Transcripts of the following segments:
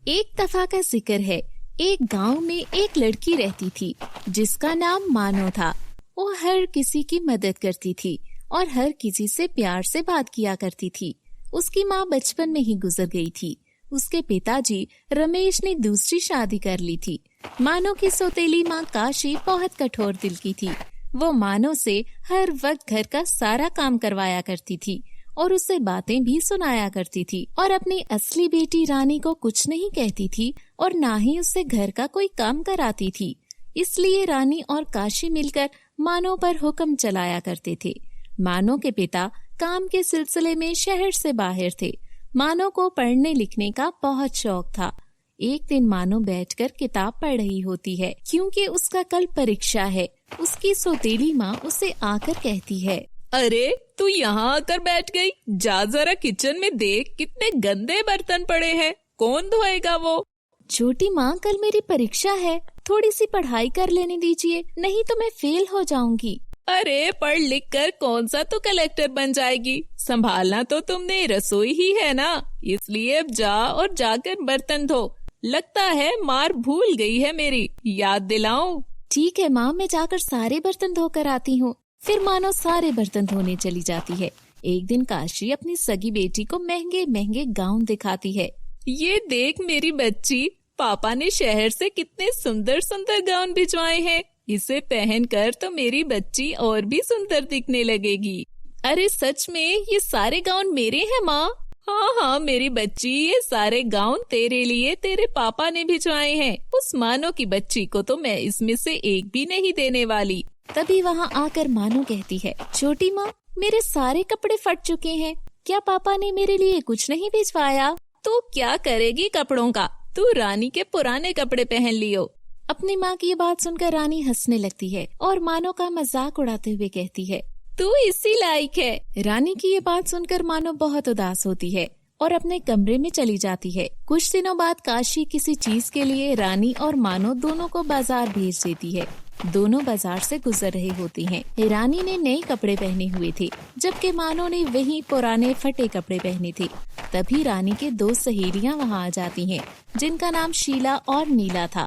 एक दफा का जिक्र है। एक गांव में एक लड़की रहती थी जिसका नाम मानो था। वो हर किसी की मदद करती थी और हर किसी से प्यार से बात किया करती थी। उसकी माँ बचपन में ही गुजर गई थी। उसके पिताजी रमेश ने दूसरी शादी कर ली थी। मानो की सौतेली माँ काशी बहुत कठोर दिल की थी। वो मानो से हर वक्त घर का सारा काम करवाया करती थी और उससे बातें भी सुनाया करती थी और अपनी असली बेटी रानी को कुछ नहीं कहती थी और ना ही उससे घर का कोई काम कराती थी। इसलिए रानी और काशी मिलकर मानो पर हुक्म चलाया करते थे। मानो के पिता काम के सिलसिले में शहर से बाहर थे। मानो को पढ़ने लिखने का बहुत शौक था। एक दिन मानो बैठकर किताब पढ़ रही होती है क्योंकि उसका कल परीक्षा है। उसकी सौतेली माँ उसे आकर कहती है, अरे तू यहाँ आकर बैठ गई, जा जरा किचन में देख कितने गंदे बर्तन पड़े हैं, कौन धोएगा वो। छोटी माँ, कल मेरी परीक्षा है, थोड़ी सी पढ़ाई कर लेने दीजिए, नहीं तो मैं फेल हो जाऊंगी। अरे पढ़ लिख कर कौन सा तो कलेक्टर बन जाएगी, संभालना तो तुमने रसोई ही है ना, इसलिए अब जा और जाकर बर्तन धो। लगता है मार भूल गई है मेरी, याद दिलाऊं? ठीक है माँ, मैं जाकर सारे बर्तन धोकर आती हूँ। फिर मानो सारे बर्तन धोने चली जाती है। एक दिन काशी अपनी सगी बेटी को महंगे महंगे गाउन दिखाती है। ये देख मेरी बच्ची, पापा ने शहर से कितने सुंदर सुंदर गाउन भिजवाए हैं, इसे पहनकर तो मेरी बच्ची और भी सुंदर दिखने लगेगी। अरे सच में ये सारे गाउन मेरे हैं माँ? हाँ हाँ मेरी बच्ची, ये सारे गाउन तेरे लिए तेरे पापा ने भिजवाए हैं। उस मानो की बच्ची को तो मैं इसमें से एक भी नहीं देने वाली। तभी वहाँ आकर मानो कहती है, छोटी माँ, मेरे सारे कपड़े फट चुके हैं, क्या पापा ने मेरे लिए कुछ नहीं भिजवाया? तो क्या करेगी कपड़ों का, तू रानी के पुराने कपड़े पहन लियो। अपनी माँ की ये बात सुनकर रानी हंसने लगती है और मानो का मजाक उड़ाते हुए कहती है, तू इसी लायक है। रानी की ये बात सुनकर मानो बहुत उदास होती है और अपने कमरे में चली जाती है। कुछ दिनों बाद काशी किसी चीज के लिए रानी और मानो दोनों को बाजार भेज देती है। दोनों बाजार से गुजर रहे होती हैं। रानी ने नए कपड़े पहने हुए थे जबकि मानो ने वही पुराने फटे कपड़े पहने थे। तभी रानी के दो सहेलियां वहां आ जाती हैं जिनका नाम शीला और नीला था।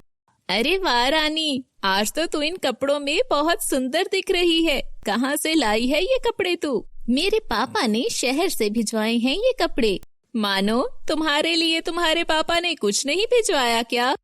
अरे वाह रानी, आज तो तू इन कपड़ों में बहुत सुंदर दिख रही है, कहाँ से लाई है ये कपड़े तू? मेरे पापा ने शहर से भिजवाए हैं ये कपड़े। मानो, तुम्हारे लिए तुम्हारे पापा ने कुछ नहीं भिजवाया क्या?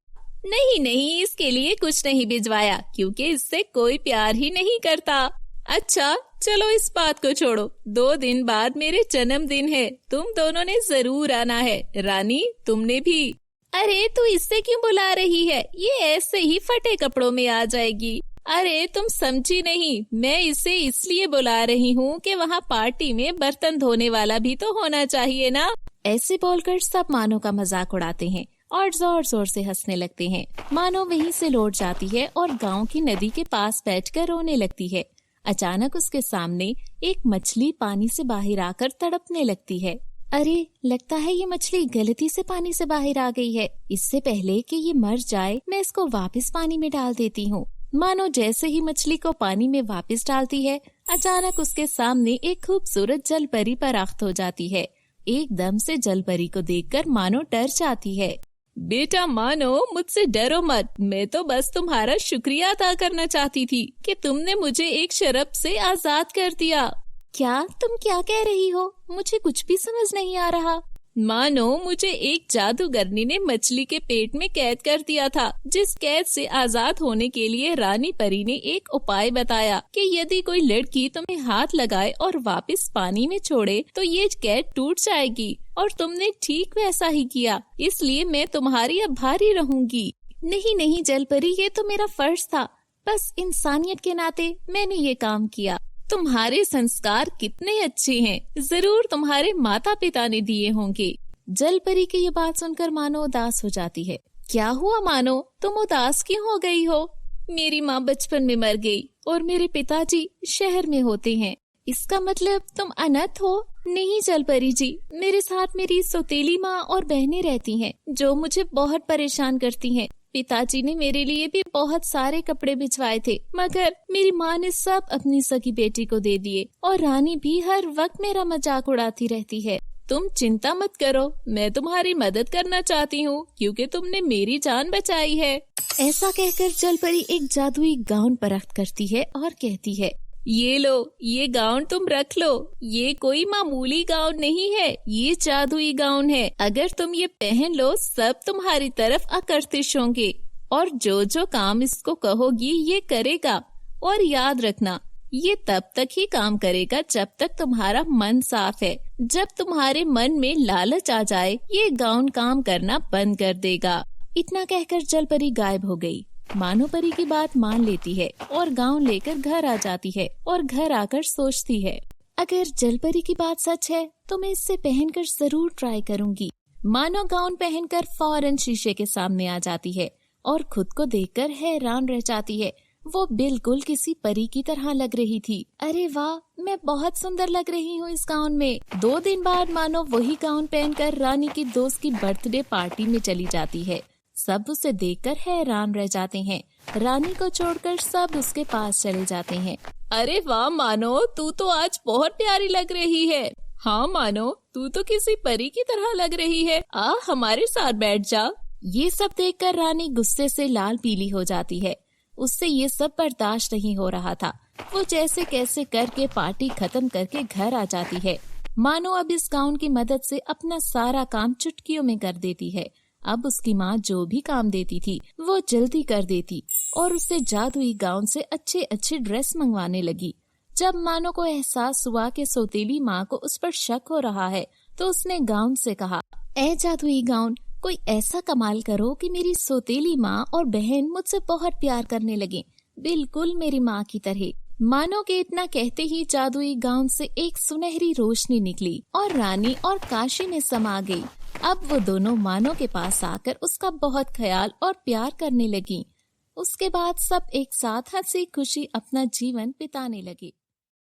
नहीं नहीं, इसके लिए कुछ नहीं भिजवाया क्योंकि इससे कोई प्यार ही नहीं करता। अच्छा चलो इस बात को छोड़ो, 2 दिन बाद मेरे जन्मदिन है, तुम दोनों ने जरूर आना है। रानी तुमने भी। अरे तू इससे क्यों बुला रही है, ये ऐसे ही फटे कपड़ों में आ जाएगी। अरे तुम समझी नहीं, मैं इसे इसलिए बुला रही हूँ कि वहाँ पार्टी में बर्तन धोने वाला भी तो होना चाहिए ना। ऐसे बोलकर सब मानो का मजाक उड़ाते हैं और जोर जोर से हंसने लगते हैं। मानो वहीं से लौट जाती है और गांव की नदी के पास बैठकर रोने लगती है। अचानक उसके सामने एक मछली पानी से बाहर आकर तड़पने लगती है। अरे लगता है ये मछली गलती से पानी से बाहर आ गई है। इससे पहले कि ये मर जाए मैं इसको वापस पानी में डाल देती हूँ। मानो जैसे ही मछली को पानी में वापस डालती है, अचानक उसके सामने एक खूबसूरत जल परी परास्त हो जाती है। एकदम से जल परी को देखकर मानो डर जाती है। बेटा मानो, मुझसे डरो मत, मैं तो बस तुम्हारा शुक्रिया अदा करना चाहती थी कि तुमने मुझे एक शर्त से आजाद कर दिया। क्या? तुम क्या कह रही हो? मुझे कुछ भी समझ नहीं आ रहा। मानो, मुझे एक जादूगरनी ने मछली के पेट में कैद कर दिया था, जिस कैद से आजाद होने के लिए रानी परी ने एक उपाय बताया कि यदि कोई लड़की तुम्हें हाथ लगाए और वापस पानी में छोड़े तो ये कैद टूट जाएगी, और तुमने ठीक वैसा ही किया, इसलिए मैं तुम्हारी आभारी रहूंगी। नहीं नहीं जलपरी, ये तो मेरा फर्ज था, बस इंसानियत के नाते मैंने ये काम किया। तुम्हारे संस्कार कितने अच्छे हैं, जरूर तुम्हारे माता पिता ने दिए होंगे। जलपरी की ये बात सुनकर मानो उदास हो जाती है। क्या हुआ मानो, तुम उदास क्यों हो गई हो? मेरी माँ बचपन में मर गई और मेरे पिताजी शहर में होते हैं। इसका मतलब तुम अनाथ हो? नहीं जलपरी जी, मेरे साथ मेरी सौतेली माँ और बहनें रहती हैं जो मुझे बहुत परेशान करती हैं। पिताजी ने मेरे लिए भी बहुत सारे कपड़े भिजवाए थे, मगर मेरी माँ ने सब अपनी सगी बेटी को दे दिए और रानी भी हर वक्त मेरा मजाक उड़ाती रहती है। तुम चिंता मत करो, मैं तुम्हारी मदद करना चाहती हूँ क्योंकि तुमने मेरी जान बचाई है। ऐसा कहकर जलपरी एक जादुई गाउन परख्त करती है और कहती है, ये लो, ये गाउन तुम रख लो। ये कोई मामूली गाउन नहीं है, ये जादुई गाउन है। अगर तुम ये पहन लो, सब तुम्हारी तरफ आकर्षित होंगे और जो जो काम इसको कहोगी ये करेगा। और याद रखना, ये तब तक ही काम करेगा जब तक तुम्हारा मन साफ है। जब तुम्हारे मन में लालच आ जाए, ये गाउन काम करना बंद कर देगा। इतना कहकर जलपरी गायब हो गई। मानो परी की बात मान लेती है और गाउन लेकर घर आ जाती है और घर आकर सोचती है, अगर जलपरी की बात सच है तो मैं इससे पहनकर जरूर ट्राई करूंगी। मानो गाउन पहनकर फौरन शीशे के सामने आ जाती है और खुद को देखकर हैरान रह जाती है। वो बिल्कुल किसी परी की तरह लग रही थी। अरे वाह, मैं बहुत सुंदर लग रही हूँ इस गाउन में। 2 दिन बाद मानो वही गाउन पहनकर रानी की दोस्त की बर्थडे पार्टी में चली जाती है। सब उसे देखकर हैरान रह जाते हैं। रानी को छोड़कर सब उसके पास चले जाते हैं। अरे वाह मानो, तू तो आज बहुत प्यारी लग रही है। हाँ मानो, तू तो किसी परी की तरह लग रही है। हमारे साथ बैठ जा। ये सब देखकर रानी गुस्से से लाल पीली हो जाती है। उससे ये सब बर्दाश्त नहीं हो रहा था। वो जैसे कैसे करके पार्टी खत्म करके घर आ जाती है। मानो अब इस गाउन की मदद से अपना सारा काम चुटकियों में कर देती है। अब उसकी माँ जो भी काम देती थी वो जल्दी कर देती और उससे जादुई गाउन से अच्छे अच्छे ड्रेस मंगवाने लगी। जब मानो को एहसास हुआ कि सौतेली माँ को उस पर शक हो रहा है तो उसने गाउन से कहा, ए जादुई गाउन, कोई ऐसा कमाल करो कि मेरी सौतेली माँ और बहन मुझसे बहुत प्यार करने लगे, बिल्कुल मेरी माँ की तरह। मानो के इतना कहते ही जादुई गाउन से एक सुनहरी रोशनी निकली और रानी और काशी में समा गई। अब वो दोनों मानो के पास आकर उसका बहुत ख्याल और प्यार करने लगी। उसके बाद सब एक साथ हंसी खुशी अपना जीवन बिताने लगे।